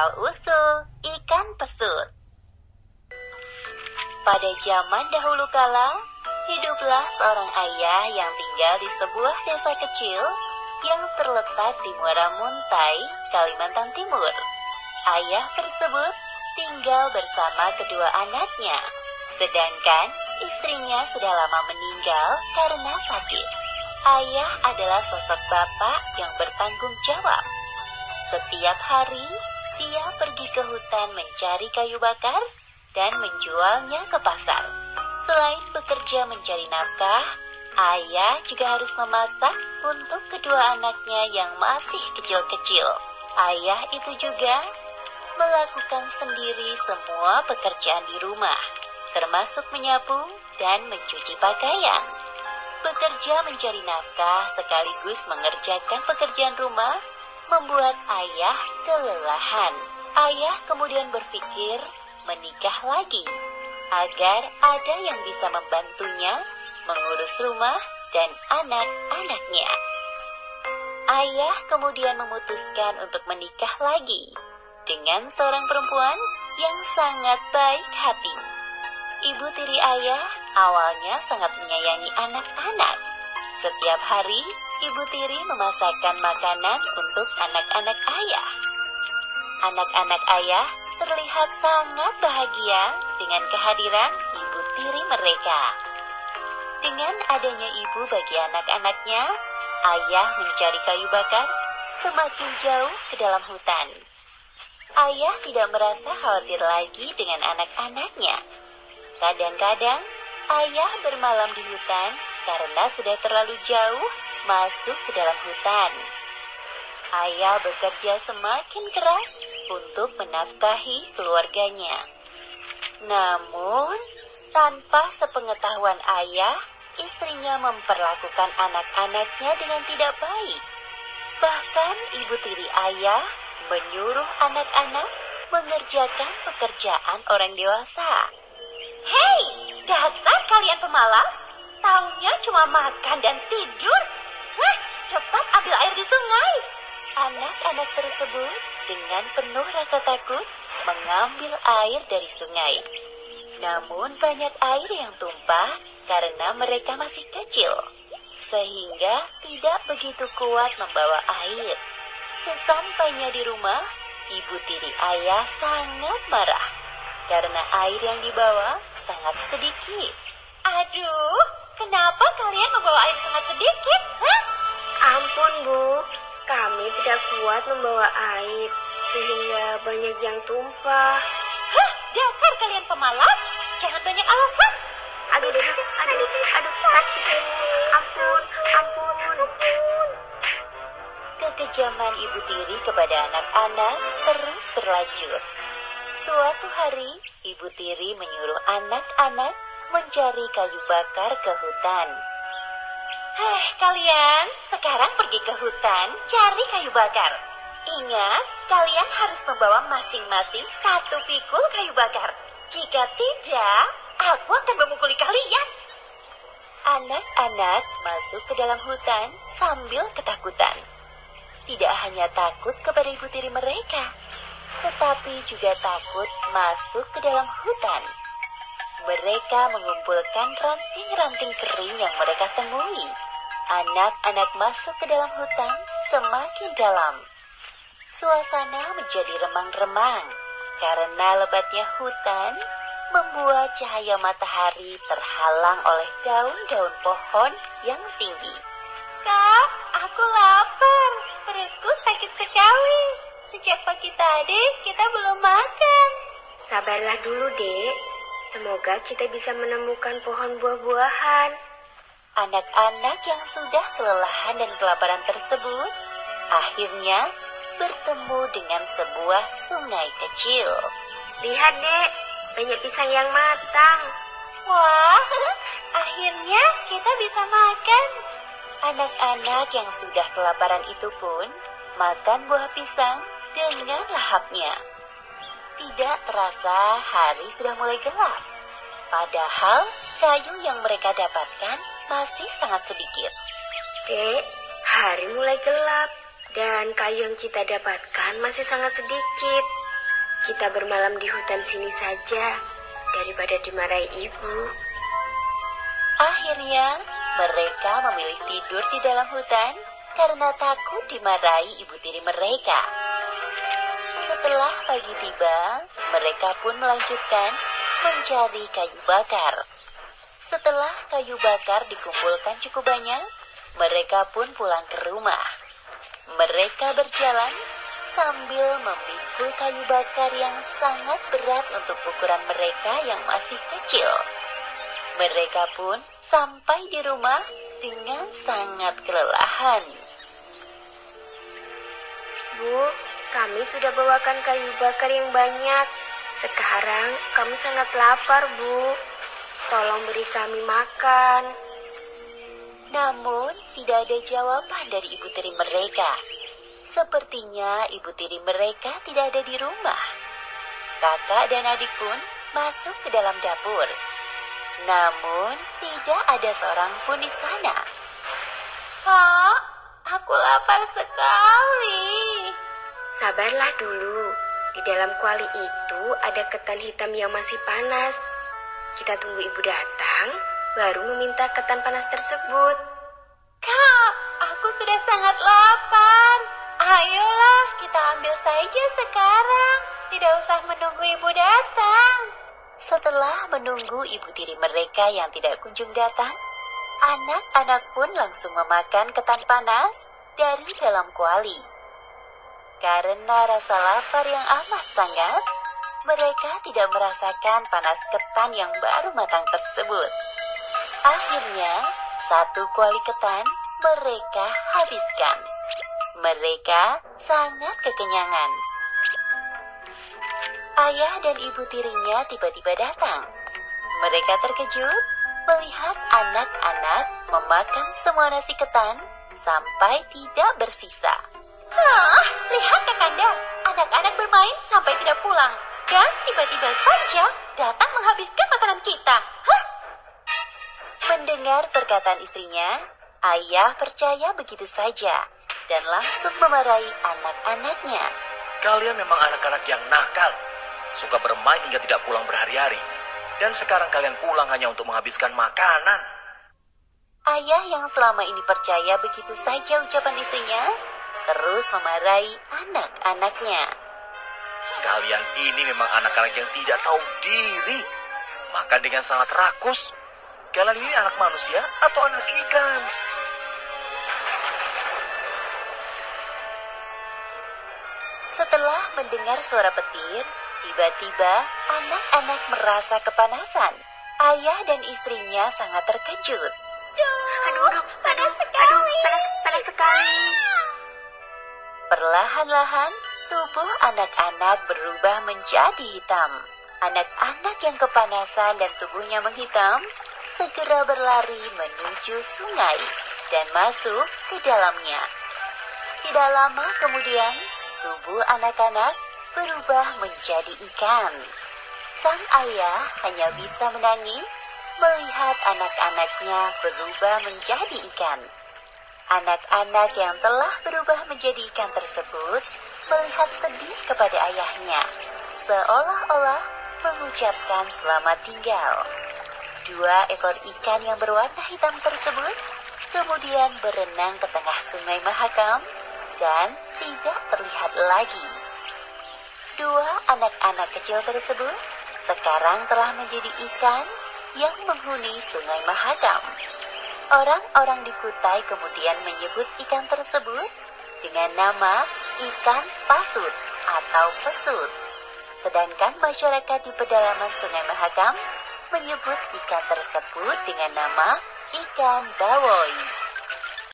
asal-usul ikan pesut. Pada zaman dahulu kala, hiduplah seorang ayah yang tinggal di sebuah desa kecil yang terletak di Muara Muntai, Kalimantan Timur. Ayah tersebut tinggal bersama kedua anaknya, sedangkan istrinya sudah lama meninggal karena sakit. Ayah adalah sosok bapak yang bertanggung jawab. Setiap hari, dia pergi ke hutan mencari kayu bakar dan menjualnya ke pasar. Selain bekerja mencari nafkah, ayah juga harus memasak untuk kedua anaknya yang masih kecil-kecil. Ayah itu juga melakukan sendiri semua pekerjaan di rumah, termasuk menyapu dan mencuci pakaian. Bekerja mencari nafkah sekaligus mengerjakan pekerjaan rumah membuat ayah kelelahan. Ayah kemudian berpikir menikah lagi agar ada yang bisa membantunya mengurus rumah dan anak-anaknya. Ayah kemudian memutuskan untuk menikah lagi dengan seorang perempuan yang sangat baik hati. Ibu tiri ayah awalnya sangat menyayangi anak-anak. Setiap hari, ibu tiri memasakkan makanan untuk anak-anak ayah. Anak-anak ayah terlihat sangat bahagia dengan kehadiran ibu tiri mereka. Dengan adanya ibu bagi anak-anaknya, ayah mencari kayu bakar semakin jauh ke dalam hutan. Ayah tidak merasa khawatir lagi dengan anak-anaknya. Kadang-kadang, ayah bermalam di hutan karena sudah terlalu jauh masuk ke dalam hutan. Ayah bekerja semakin keras untuk menafkahi keluarganya. Namun, tanpa sepengetahuan ayah, istrinya memperlakukan anak-anaknya dengan tidak baik. Bahkan ibu tiri ayah menyuruh anak-anak mengerjakan pekerjaan orang dewasa. Hei, dasar kalian pemalas! Taunya cuma makan dan tidur. Cepat ambil air di sungai. Anak-anak tersebut dengan penuh rasa takut mengambil air dari sungai. Namun banyak air yang tumpah karena mereka masih kecil, sehingga tidak begitu kuat membawa air. Sesampainya di rumah, ibu tiri ayah sangat marah karena air yang dibawa sangat sedikit. Aduh, kenapa kalian membawa air sangat sedikit? Ampun, Bu. Kami tidak kuat membawa air, sehingga banyak yang tumpah. Dasar kalian pemalas! Jangan banyak alasan! Aduh, sakit. Ampun. Kekejaman ibu tiri kepada anak-anak terus berlanjut. Suatu hari, ibu tiri menyuruh anak-anak mencari kayu bakar ke hutan. Kalian sekarang pergi ke hutan cari kayu bakar. Ingat, kalian harus membawa masing-masing satu pikul kayu bakar. Jika tidak, aku akan memukuli kalian. Anak-anak masuk ke dalam hutan sambil ketakutan. Tidak hanya takut kepada ibu tiri mereka, tetapi juga takut masuk ke dalam hutan. Mereka mengumpulkan ranting-ranting kering yang mereka temui. Anak-anak masuk ke dalam hutan semakin dalam. Suasana menjadi remang-remang karena lebatnya hutan membuat cahaya matahari terhalang oleh daun-daun pohon yang tinggi. Kak, aku lapar. Perutku sakit sekali. Sejak pagi tadi kita belum makan. Sabarlah dulu, Dek. Semoga kita bisa menemukan pohon buah-buahan. Anak-anak yang sudah kelelahan dan kelaparan tersebut akhirnya bertemu dengan sebuah sungai kecil. Lihat, Dek, banyak pisang yang matang. Wah, akhirnya kita bisa makan. Anak-anak yang sudah kelaparan itu pun makan buah pisang dengan lahapnya. Tidak terasa hari sudah mulai gelap. Padahal kayu yang mereka dapatkan masih sangat sedikit. Dek, hari mulai gelap dan kayu yang kita dapatkan masih sangat sedikit. kita bermalam di hutan sini saja daripada dimarahi ibu. Akhirnya, mereka memilih tidur di dalam hutan karena takut dimarahi ibu tiri mereka. Setelah pagi tiba, mereka pun melanjutkan mencari kayu bakar. Setelah kayu bakar dikumpulkan cukup banyak, mereka pun pulang ke rumah. Mereka berjalan sambil memikul kayu bakar yang sangat berat untuk ukuran mereka yang masih kecil. Mereka pun sampai di rumah dengan sangat kelelahan. Bu, kami sudah bawakan kayu bakar yang banyak. Sekarang kami sangat lapar, Bu. Tolong beri kami makan. Namun, tidak ada jawaban dari ibu tiri mereka. Sepertinya ibu tiri mereka tidak ada di rumah. Kakak dan adik pun masuk ke dalam dapur. Namun, tidak ada seorang pun di sana. Kak, aku lapar sekali. Sabarlah dulu. Di dalam kuali itu ada ketan hitam yang masih panas. Kita tunggu ibu datang, baru meminta ketan panas tersebut. Kak, aku sudah sangat lapar. Ayolah, kita ambil saja sekarang. Tidak usah menunggu ibu datang. Setelah menunggu ibu tiri mereka yang tidak kunjung datang, anak-anak pun langsung memakan ketan panas dari dalam kuali. Karena rasa lapar yang amat sangat, mereka tidak merasakan panas ketan yang baru matang tersebut. Akhirnya, satu kuali ketan mereka habiskan. Mereka sangat kekenyangan. Ayah dan ibu tirinya tiba-tiba datang. Mereka terkejut melihat anak-anak memakan semua nasi ketan sampai tidak bersisa. Lihat Kakanda, anak-anak bermain sampai tidak pulang. Dan tiba-tiba saja datang menghabiskan makanan kita. Mendengar perkataan istrinya, ayah percaya begitu saja dan langsung memarahi anak-anaknya. Kalian memang anak-anak yang nakal, suka bermain hingga tidak pulang berhari-hari. Dan sekarang kalian pulang hanya untuk menghabiskan makanan. Ayah yang selama ini percaya begitu saja ucapan istrinya, terus memarahi anak-anaknya. Kalian ini memang anak-anak yang tidak tahu diri. Makan dengan sangat rakus. Kalian ini anak manusia atau anak ikan? Setelah mendengar suara petir, tiba-tiba anak-anak merasa kepanasan. Ayah dan istrinya sangat terkejut. Aduh, panas sekali. Perlahan-lahan, tubuh anak-anak berubah menjadi hitam. Anak-anak yang kepanasan dan tubuhnya menghitam segera berlari menuju sungai dan masuk ke dalamnya. Tidak lama kemudian, tubuh anak-anak berubah menjadi ikan. Sang ayah hanya bisa menangis melihat anak-anaknya berubah menjadi ikan. Anak-anak yang telah berubah menjadi ikan tersebut melihat sedih kepada ayahnya, seolah-olah mengucapkan selamat tinggal. Dua ekor ikan yang berwarna hitam tersebut kemudian berenang ke tengah sungai Mahakam dan tidak terlihat lagi. Dua anak-anak kecil tersebut sekarang telah menjadi ikan yang menghuni sungai Mahakam. Orang-orang di Kutai kemudian menyebut ikan tersebut dengan nama ikan pasut atau pesut. Sedangkan masyarakat di pedalaman sungai Mahakam menyebut ikan tersebut dengan nama ikan bawoy.